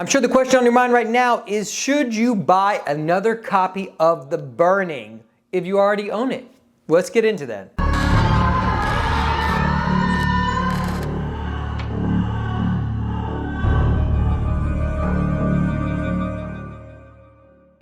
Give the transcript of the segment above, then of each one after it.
I'm sure the question on your mind right now is, should you buy another copy of The Burning if you already own it? Let's get into that.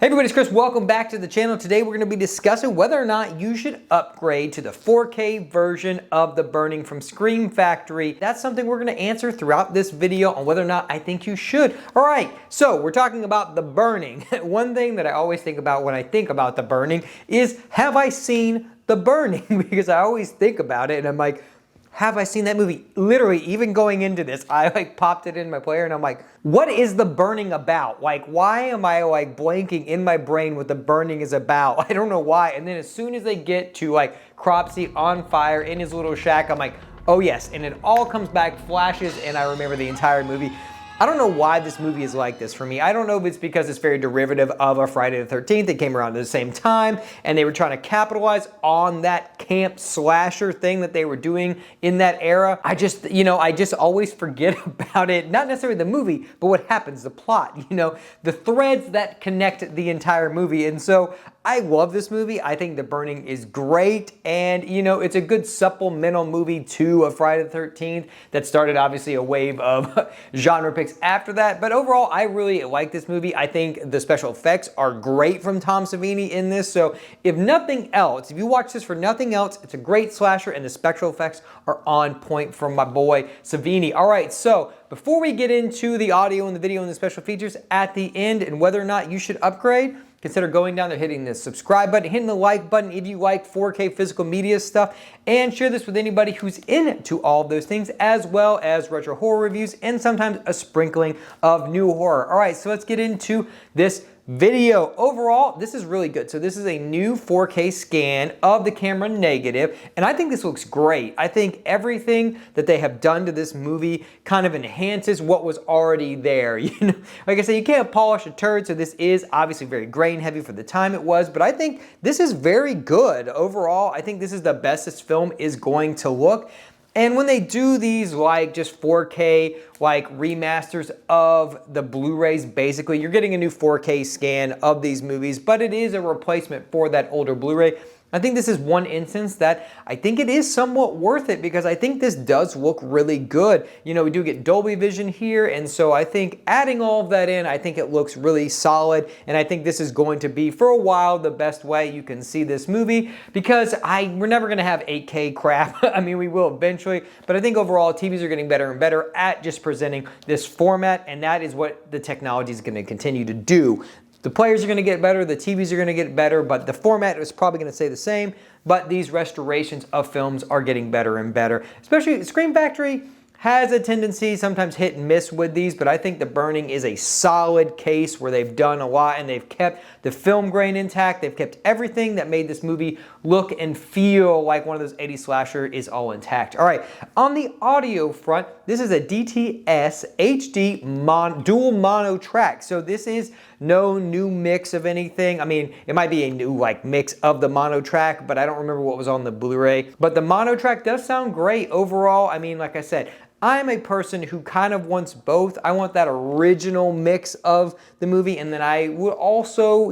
Hey everybody, it's Chris. Welcome back to the channel. Today we're going to be discussing whether or not you should upgrade to the 4K version of The Burning from Scream Factory. That's something we're going to answer throughout this video on whether or not I think you should. Alright, so we're talking about The Burning. One thing that I always think about when I think about The Burning is, have I seen The Burning? Because I always think about it and I'm like, have I seen that movie? Literally, even going into this, I popped it in my player and I'm like, what is The Burning about? Why am I blanking in my brain what The Burning is about? I don't know why. And then as soon as they get to Cropsy on fire in his little shack, I'm like, oh yes. And it all comes back, flashes, and I remember the entire movie. I don't know why this movie is like this for me. I don't know if it's because it's very derivative of a Friday the 13th that came around at the same time and they were trying to capitalize on that camp slasher thing that they were doing in that era. I just always forget about it. Not necessarily the movie, but what happens, the plot, the threads that connect the entire movie. And so I love this movie. I think The Burning is great, and it's a good supplemental movie to a Friday the 13th that started obviously a wave of genre picks after that. But overall, I really like this movie. I think the special effects are great from Tom Savini in this. So if nothing else, if you watch this for nothing else, it's a great slasher and the special effects are on point from my boy Savini. All right, so before we get into the audio and the video and the special features at the end and whether or not you should upgrade, consider going down there, hitting the subscribe button, hitting the like button if you like 4K physical media stuff, and share this with anybody who's into all of those things, as well as retro horror reviews and sometimes a sprinkling of new horror. All right, so let's get into this video. Overall, this is really good. So this is a new 4K scan of the camera negative, and I think this looks great. I think everything that they have done to this movie kind of enhances what was already there. Like I said, you can't polish a turd, so this is obviously very grain heavy for the time it was, but I think this is very good. Overall, I think this is the best this film is going to look. And when they do these just 4K remasters of the Blu-rays, basically you're getting a new 4K scan of these movies, but it is a replacement for that older Blu-ray. I think this is one instance that I think it is somewhat worth it because I think this does look really good. We do get Dolby Vision here, and so I think adding all of that in, I think it looks really solid, and I think this is going to be, for a while, the best way you can see this movie because we're never going to have 8K crap. I mean, we will eventually, but I think overall TVs are getting better and better at just presenting this format, and that is what the technology is going to continue to do. The players are going to get better, the TVs are going to get better, but the format is probably going to stay the same. But these restorations of films are getting better and better. Especially Scream Factory has a tendency sometimes hit and miss with these, but I think The Burning is a solid case where they've done a lot and they've kept the film grain intact. They've kept everything that made this movie look and feel like one of those 80s slasher is all intact. All right, on the audio front, this is a DTS HD dual mono track. So this is no new mix of anything. I mean, it might be a new mix of the mono track, but I don't remember what was on the Blu-ray. But the mono track does sound great overall. I mean, like I said, I'm a person who kind of wants both. I want that original mix of the movie, and then I would also,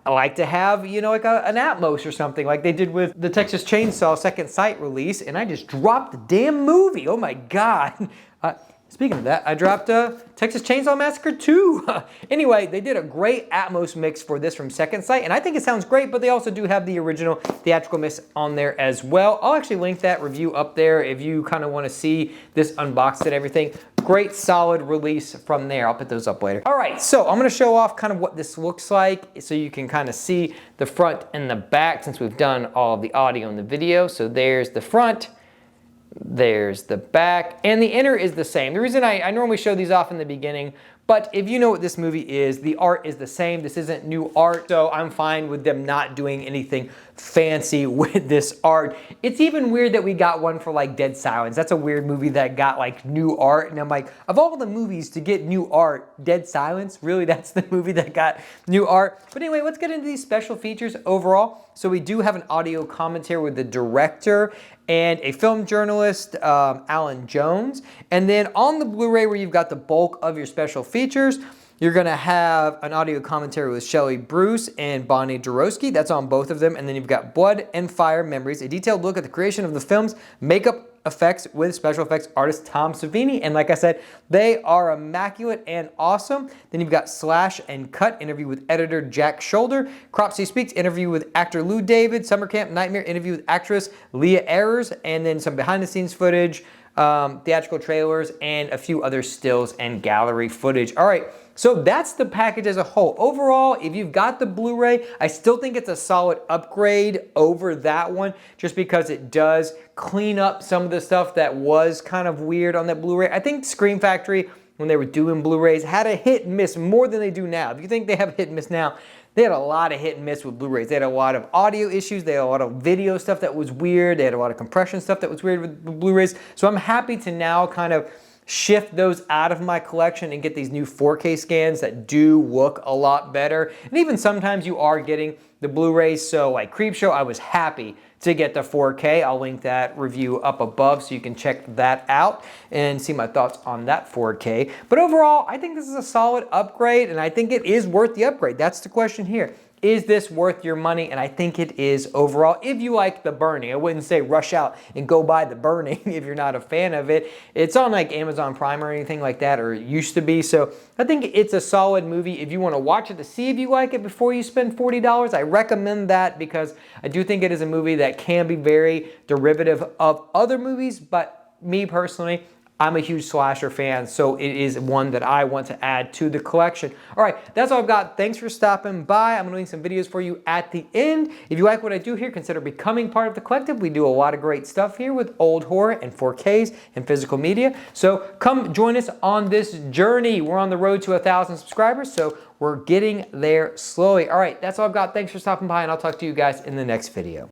like to have, an Atmos or something like they did with the Texas Chainsaw Second Sight release, and I just dropped the damn movie. Oh my God. Speaking of that, I dropped Texas Chainsaw Massacre 2. Anyway, they did a great Atmos mix for this from Second Sight, and I think it sounds great, but they also do have the original theatrical mix on there as well. I'll actually link that review up there if you kind of want to see this unboxed and everything. Great solid release from there. I'll put those up later. All right, so I'm going to show off kind of what this looks like so you can kind of see the front and the back since we've done all of the audio and the video. So there's the front. There's the back, and the inner is the same. The reason I normally show these off in the beginning, but if you know what this movie is, the art is the same. This isn't new art, so I'm fine with them not doing anything fancy with this art. It's even weird that we got one for Dead Silence. That's a weird movie that got new art, and I'm like, of all the movies to get new art, Dead Silence? Really, that's the movie that got new art? But anyway, let's get into these special features overall. So we do have an audio commentary with the director and a film journalist, Alan Jones. And then on the Blu-ray where you've got the bulk of your special features, you're gonna have an audio commentary with Shelley Bruce and Bonnie Dorowski. That's on both of them. And then you've got Blood and Fire Memories, a detailed look at the creation of the film's makeup effects with special effects artist Tom Savini. And like I said, they are immaculate and awesome. Then you've got Slash and Cut, interview with editor Jack Shoulder. Cropsy Speaks, interview with actor Lou David. Summer Camp Nightmare, interview with actress Leah Ayres. And then some behind the scenes footage, theatrical trailers, and a few other stills and gallery footage. All right, so that's the package as a whole. Overall, if you've got the Blu-ray, I still think it's a solid upgrade over that one, just because it does clean up some of the stuff that was kind of weird on that Blu-ray. I think Scream Factory, when they were doing Blu-rays, had a hit and miss more than they do now. If you think they have hit and miss now, they had a lot of hit and miss with Blu-rays. They had a lot of audio issues. They had a lot of video stuff that was weird. They had a lot of compression stuff that was weird with Blu-rays. So I'm happy to now kind of shift those out of my collection and get these new 4K scans that do look a lot better. And even sometimes you are getting the Blu-rays. So like Creepshow, I was happy to get the 4K. I'll link that review up above so you can check that out and see my thoughts on that 4K. But overall, I think this is a solid upgrade, and I think it is worth the upgrade. That's the question here. Is this worth your money? And I think it is overall, if you like The Burning. I wouldn't say rush out and go buy The Burning if you're not a fan of it. It's on like Amazon Prime or anything like that, or it used to be. So I think it's a solid movie. If you want to watch it to see if you like it before you spend $40, I recommend that, because I do think it is a movie that can be very derivative of other movies. But me personally, I'm a huge slasher fan, so it is one that I want to add to the collection. All right, that's all I've got. Thanks for stopping by. I'm gonna link some videos for you at the end. If you like what I do here, consider becoming part of the collective. We do a lot of great stuff here with old horror and 4Ks and physical media. So come join us on this journey. We're on the road to 1,000 subscribers, so we're getting there slowly. All right, that's all I've got. Thanks for stopping by, and I'll talk to you guys in the next video.